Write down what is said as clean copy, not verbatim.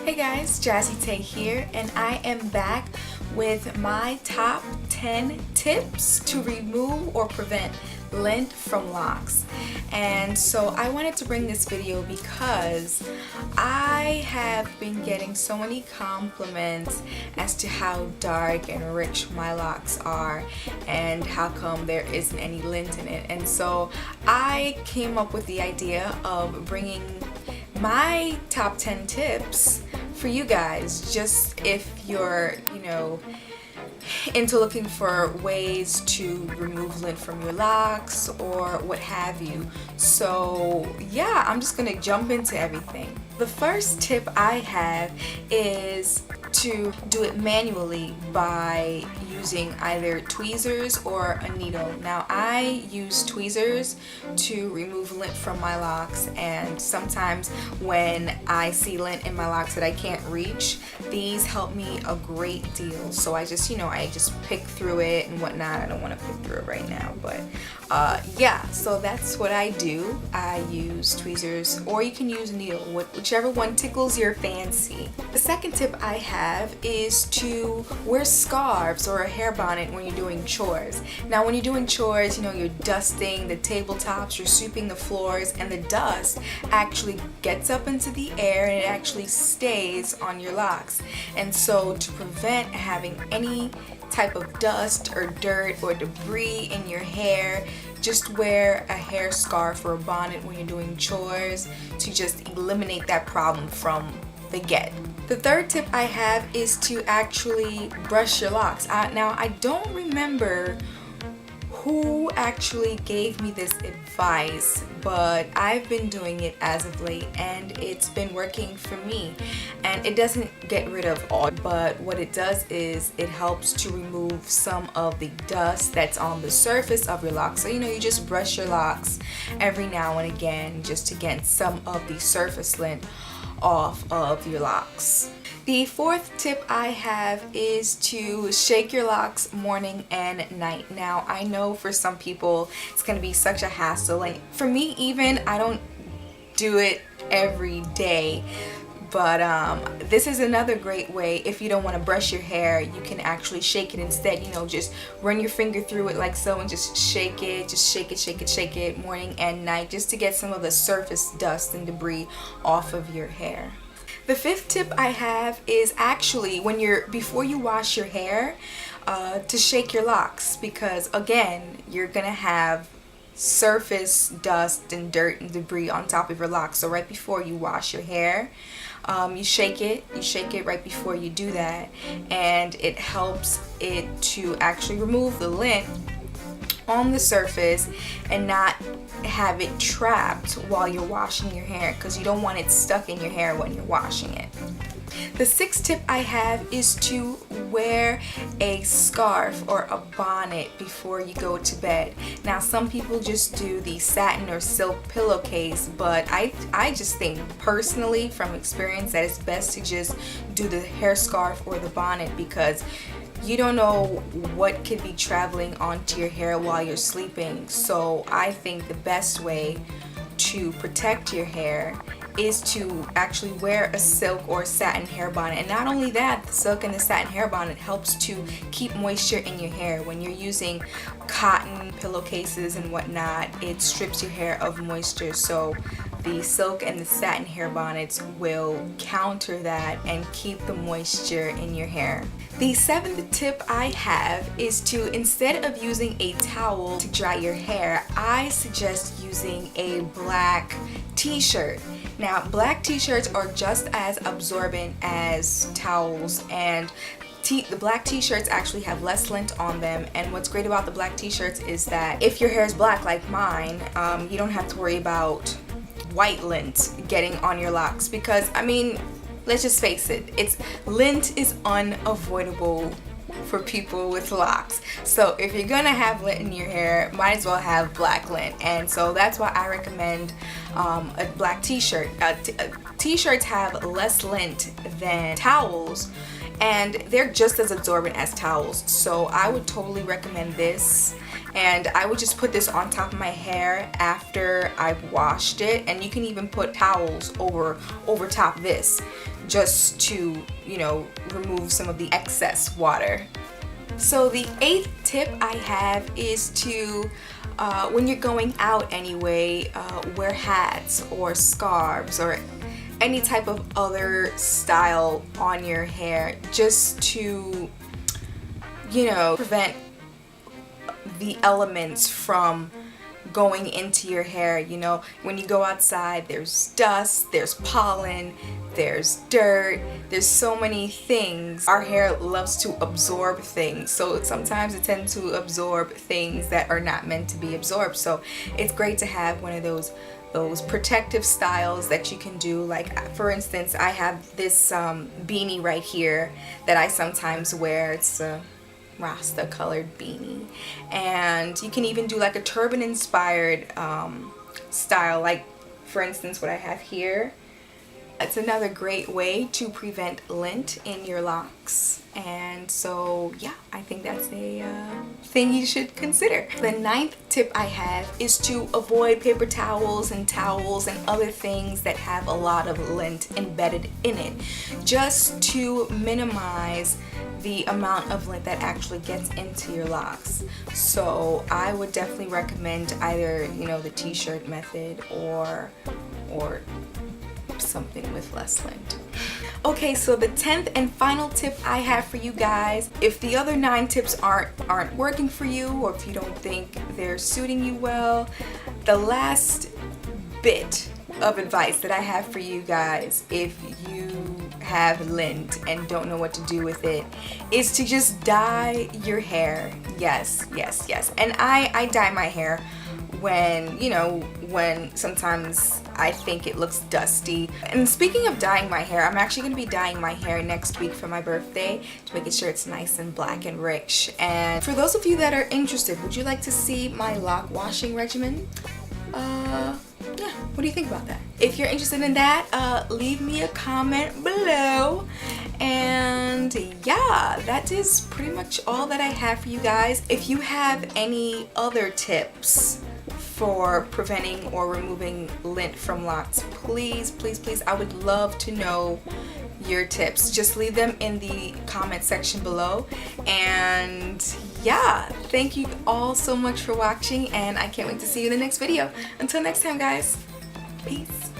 Hey guys, Jazzy Tay here, and I am back with my top 10 tips to remove or prevent lint from locks. And so I wanted to bring this video because I have been getting so many compliments as to how dark and rich my locks are and how come there isn't any lint in it. And so I came up with the idea of bringing my top 10 tips for you guys, just if you're, into looking for ways to remove lint from your locks or what have you. So yeah, I'm just gonna jump into everything. The first tip I have is to do it manually by using either tweezers or a needle. Now I use tweezers to remove lint from my locks, and sometimes when I see lint in my locks that I can't reach, these help me a great deal. So I just pick through it and whatnot. I don't want to pick through it right now, but yeah, so that's what I do. I use tweezers, or you can use a needle, whichever one tickles your fancy. The second tip I have is to wear scarves or a hair bonnet when you're doing chores. Now when you're doing chores, you're dusting the tabletops, you're sweeping the floors, and the dust actually gets up into the air and it actually stays on your locks. And so to prevent having any type of dust or dirt or debris in your hair, just wear a hair scarf or a bonnet when you're doing chores to just eliminate that problem from the get. The third tip I have is to actually brush your locks. Now I don't remember who actually gave me this advice, but I've been doing it as of late and it's been working for me. And it doesn't get rid of all, but what it does is it helps to remove some of the dust that's on the surface of your locks. So you just brush your locks every now and again just to get some of the surface lint off of your locks. The fourth tip I have is to shake your locks morning and night. Now I know for some people it's gonna be such a hassle, and for me even, I don't do it every day, but this is another great way. If you don't want to brush your hair, you can actually shake it instead. Just run your finger through it like so and just shake it morning and night, just to get some of the surface dust and debris off of your hair. The fifth tip I have is actually before you wash your hair, to shake your locks, because again, you're gonna have surface dust and dirt and debris on top of your locks. So right before you wash your hair, you shake it right before you do that, and it helps it to actually remove the lint on the surface and not have it trapped while you're washing your hair, because you don't want it stuck in your hair when you're washing it. The sixth tip I have is to wear a scarf or a bonnet before you go to bed. Now some people just do the satin or silk pillowcase, but I just think personally from experience that it's best to just do the hair scarf or the bonnet, because you don't know what could be traveling onto your hair while you're sleeping. So I think the best way to protect your hair is to actually wear a silk or satin hair bonnet. And not only that, the silk and the satin hair bonnet helps to keep moisture in your hair. When you're using cotton pillowcases and whatnot, it strips your hair of moisture. So the silk and the satin hair bonnets will counter that and keep the moisture in your hair. The seventh tip I have is to, instead of using a towel to dry your hair, I suggest using a black t-shirt. Now black t-shirts are just as absorbent as towels, and the black t-shirts actually have less lint on them. And what's great about the black t-shirts is that if your hair is black like mine, you don't have to worry about white lint getting on your locks, because let's just face it, lint is unavoidable for people with locks. So if you're gonna have lint in your hair, might as well have black lint. And so that's why I recommend a black t-shirt. T-shirts have less lint than towels, and they're just as absorbent as towels. So I would totally recommend this. and I would just put this on top of my hair after I've washed it, and you can even put towels over top this just to, you know, remove some of the excess water. So the 8th tip I have is to when you're going out anyway, wear hats or scarves or any type of other style on your hair, just to, you know, prevent the elements from going into your hair. You know, when you go outside, there's dust, there's pollen, there's dirt, there's so many things. Our hair loves to absorb things, so sometimes it tends to absorb things that are not meant to be absorbed. So it's great to have one of those protective styles that you can do. Like, for instance, I have this beanie right here that I sometimes wear. It's a Rasta colored beanie, and you can even do like a turban inspired style, like for instance what I have here. It's another great way to prevent lint in your locks. And so yeah, I think that's a thing you should consider. The 9th tip I have is to avoid paper towels and other things that have a lot of lint embedded in it, just to minimize the amount of lint that actually gets into your locks. So I would definitely recommend either, you know, the t-shirt method or something with less lint. Okay, so the 10th and final tip I have for you guys, if the other 9 tips aren't working for you, or if you don't think they're suiting you well, the last bit of advice that I have for you guys, if you have lint and don't know what to do with it, is to just dye your hair. Yes. And I dye my hair when, you know, when sometimes I think it looks dusty. And speaking of dyeing my hair, I'm actually going to be dyeing my hair next week for my birthday to make sure it's nice and black and rich. And for those of you that are interested, would you like to see my lock washing regimen? Yeah, what do you think about that? If you're interested in that, leave me a comment below. And yeah, that is pretty much all that I have for you guys. If you have any other tips for preventing or removing lint from locks, please, I would love to know your tips. Just leave them in the comment section below. And yeah, thank you all so much for watching, and I can't wait to see you in the next video. Until next time, guys, peace.